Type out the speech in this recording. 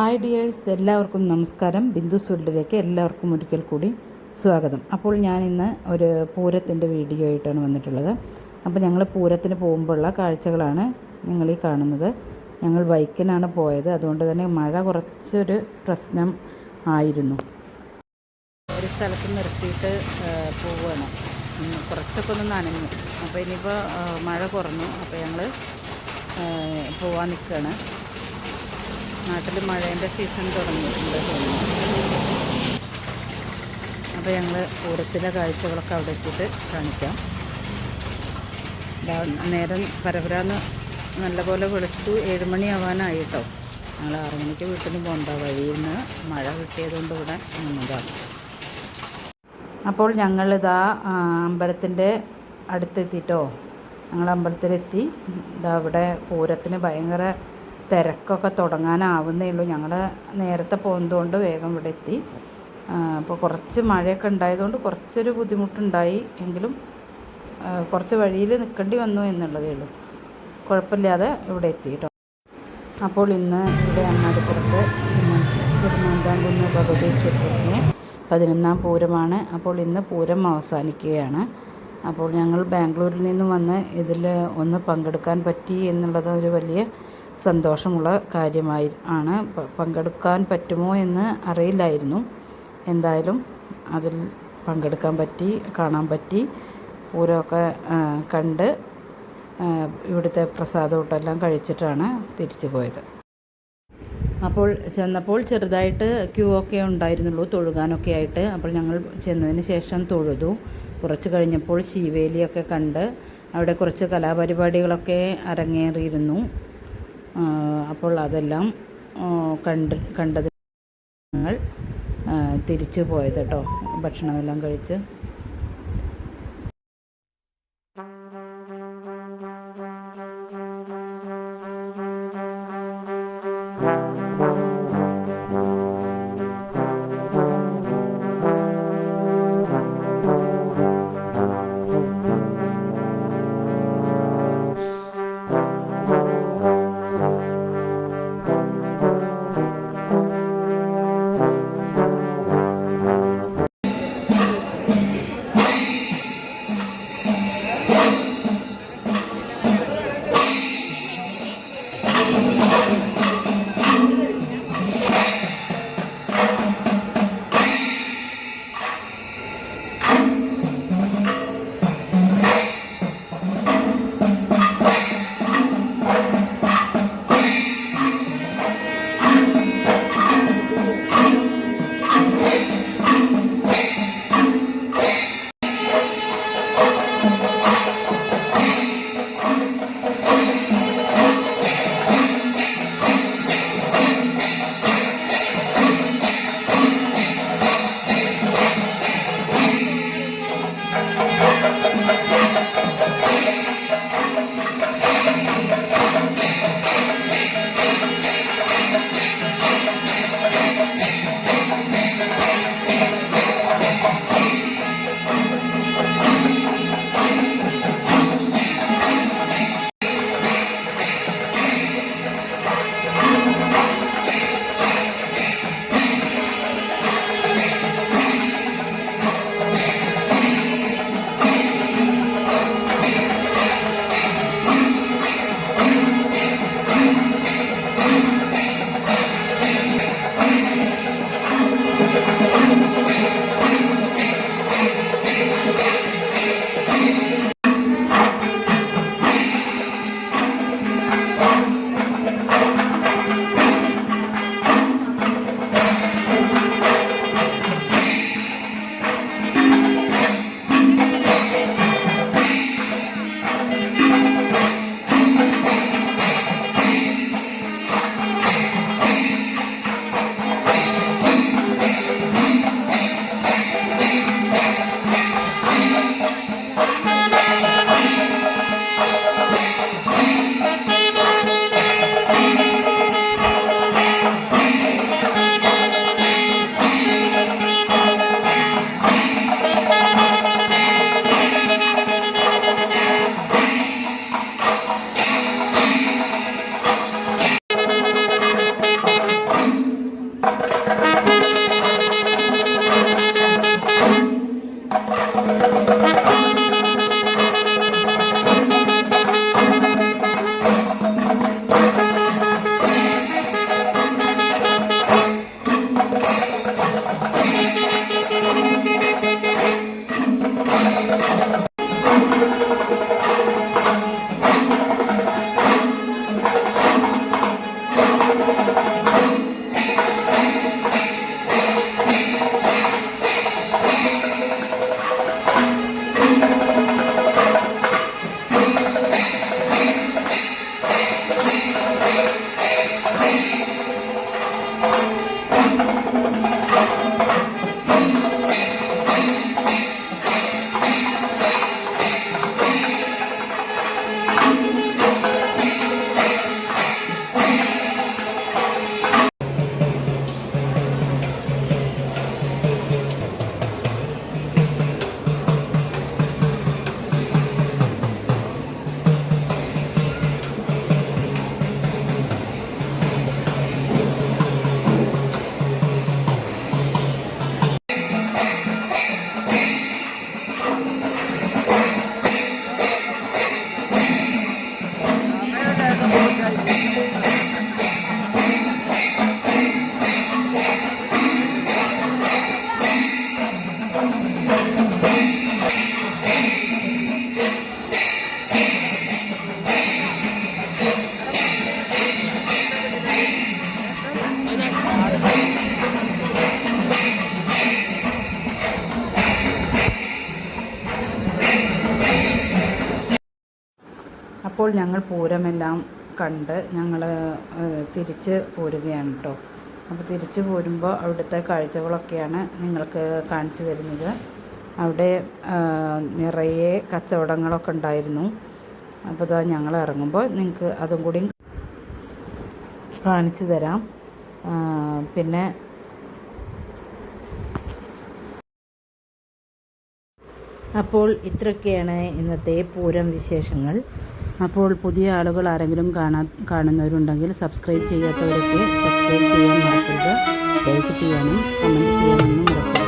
Hi dears, എല്ലാവർക്കും നമസ്കാരം. ബിന്ദുസ് വേൾഡിലേക്ക് എല്ലാവർക്കും ഒരിക്കൽ കൂടി സ്വാഗതം. അപ്പോൾ ഞാൻ ഇന്ന് ഒരു പൂരത്തിൻ്റെ വീഡിയോ ആയിട്ടാണ് വന്നിട്ടുള്ളത്. അപ്പോൾ ഞങ്ങൾ പൂരത്തിന് പോകുമ്പോഴുള്ള കാഴ്ചകളാണ് നിങ്ങൾ ഈ കാണുന്നത്. ഞങ്ങൾ ബൈക്കിനാണ് പോയത്, അതുകൊണ്ട് തന്നെ മഴ കുറച്ചൊരു പ്രശ്നം ആയിരുന്നു. ഒരു സ്ഥലത്ത് നിർത്തിയിട്ട് പോവുകയാണ്. കുറച്ചൊക്കെ ഒന്ന് നനഞ്ഞു. അപ്പോൾ ഇനിയിപ്പോൾ മഴ കുറഞ്ഞു. അപ്പോൾ ഞങ്ങൾ പോവാൻ നിൽക്കുകയാണ്. നാട്ടിൽ മഴേൻ്റെ സീസൺ തുടങ്ങിയിട്ടുണ്ട് തോന്നുന്നു. അപ്പോൾ ഞങ്ങൾ പൂരത്തിലെ കാഴ്ചകളൊക്കെ അവിടെ എത്തിയിട്ട് കാണിക്കാം. നേരം പരപരാന്ന് നല്ലപോലെ വെളുത്തു. 7 മണിയാവാനായി കേട്ടോ. ഞങ്ങൾ 6 മണിക്ക് വീട്ടിൽ നിന്ന് പോകണ്ട. വഴിയിൽ നിന്ന് മഴ കിട്ടിയതുകൊണ്ട് ഇവിടെ നിന്നതാണ്. അപ്പോൾ ഞങ്ങളിതാ അമ്പലത്തിൻ്റെ അടുത്തെത്തിയിട്ടോ. ഞങ്ങൾ അമ്പലത്തിലെത്തി. ഇതാ ഇവിടെ പൂരത്തിന് ഭയങ്കര തിരക്കൊക്കെ തുടങ്ങാനാവുന്നേ ഉള്ളൂ. ഞങ്ങൾ നേരത്തെ പോകുന്നതുകൊണ്ട് വേഗം ഇവിടെ എത്തി. അപ്പോൾ കുറച്ച് മഴയൊക്കെ ഉണ്ടായതുകൊണ്ട് കുറച്ചൊരു ബുദ്ധിമുട്ടുണ്ടായി. എങ്കിലും കുറച്ച് വഴിയിൽ നിൽക്കേണ്ടി വന്നു എന്നുള്ളതേ ഉള്ളൂ. കുഴപ്പമില്ലാതെ ഇവിടെ എത്തി കേട്ടോ. അപ്പോൾ ഇന്ന് ഇവിടെ അങ്ങാടിപ്പുറത്ത് തിരുമാന്താംകുന്ന് ഭഗവതി ക്ഷേത്രത്തിന് 11ാം പൂരമാണ്. അപ്പോൾ ഇന്ന് പൂരം അവസാനിക്കുകയാണ്. അപ്പോൾ ഞങ്ങൾ ബാംഗ്ലൂരിൽ നിന്ന് വന്ന് ഇതിൽ ഒന്ന് പങ്കെടുക്കാൻ പറ്റി എന്നുള്ളത് ഒരു വലിയ സന്തോഷമുള്ള കാര്യമാണ്. പങ്കെടുക്കാൻ പറ്റുമോ എന്ന് അറിയില്ലായിരുന്നു. എന്തായാലും അതിൽ പങ്കെടുക്കാൻ പറ്റി, കാണാൻ പറ്റി. പൂരമൊക്കെ കണ്ട് ഇവിടുത്തെ പ്രസാദമൂട്ടെല്ലാം കഴിച്ചിട്ടാണ് തിരിച്ചു പോയത്. അപ്പോൾ ചെന്നപ്പോൾ ചെറുതായിട്ട് ക്യൂ ഒക്കെ ഉണ്ടായിരുന്നുള്ളൂ തൊഴുകാനൊക്കെ ആയിട്ട്. അപ്പോൾ ഞങ്ങൾ ചെന്നതിന് ശേഷം തൊഴുതു. കുറച്ച് കഴിഞ്ഞപ്പോൾ ശീവേലിയൊക്കെ കണ്ട് അവിടെ കുറച്ച് കലാപരിപാടികളൊക്കെ അരങ്ങേറിയിരുന്നു. അപ്പോൾ അതെല്ലാം കണ്ടതിന് ഞങ്ങൾ തിരിച്ചു പോയത് കേട്ടോ. ഭക്ഷണമെല്ലാം കഴിച്ച് അപ്പോൾ ഞങ്ങൾ പൂരമെല്ലാം കണ്ട് ഞങ്ങൾ തിരിച്ച് പോരുകയാണ് കേട്ടോ. അപ്പോൾ തിരിച്ച് പോരുമ്പോൾ അവിടുത്തെ കാഴ്ചകളൊക്കെയാണ് നിങ്ങൾക്ക് കാണിച്ചു തരുന്നത്. അവിടെ നിറയെ കച്ചവടങ്ങളൊക്കെ ഉണ്ടായിരുന്നു. അപ്പോൾ ഇതാ ഞങ്ങൾ ഇറങ്ങുമ്പോൾ നിങ്ങൾക്ക് അതും കൂടി കാണിച്ചു തരാം. പിന്നെ അപ്പോൾ ഇത്രയൊക്കെയാണ് ഇന്നത്തെ പൂരം വിശേഷങ്ങൾ. അപ്പോൾ പുതിയ ആളുകൾ ആരെങ്കിലും കാണുന്നവരുണ്ടെങ്കിൽ സബ്സ്ക്രൈബ് ചെയ്യാത്തവരൊക്കെ സബ്സ്ക്രൈബ് ചെയ്യാൻ മറക്കരുത്. ലൈക്ക് ചെയ്യാനും കമൻറ്റ് ചെയ്യാനൊന്നും മറക്കരുത്.